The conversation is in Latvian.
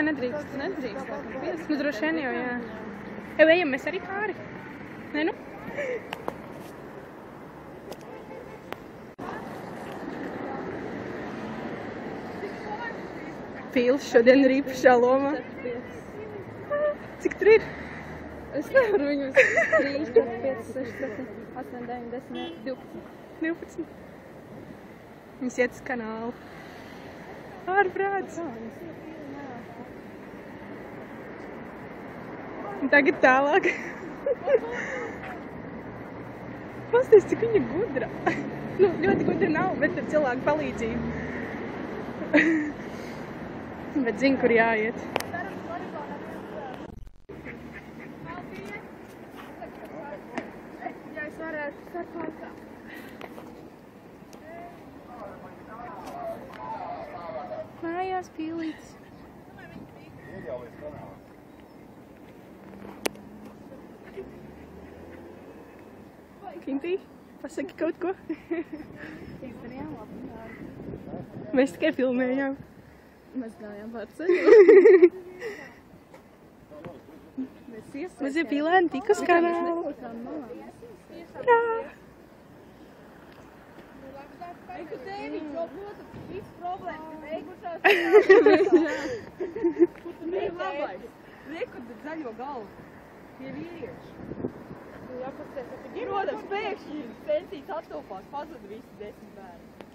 Nedrīkst. Nu, droši vien jau, jā. Jau ejam, mēs arī kāri. Nē, nu? Pīls šodien ir īpašā lomā. Cik tur ir? Es nevaru viņus 3, 4, 5, 6, 7, 8, 9, 10, 12. Viņas iet uz kanālu. Ārprāts. Un tagad tālāk. Pasties, cik viņa gudra. Nu, ļoti gudra nav, bet ar cilvēku palīdzību. Bet zinu, kur jāiet. Ja es varētu sarkāt. Mājās pīlītes. Kintī, pasaki kaut ko. Mēs tikai filmējām. Mēs gājām par ceļu. Mazie pīlēni tika uz kanālu. Jā! Eiku tēviņš, jo būtu viss problēmas, ka beigušās. Bija labais. Reku zaļo galvu. Tie vīrieši. Protams, pēkšņi sensīs attopās, pazuda visi 10 bērni.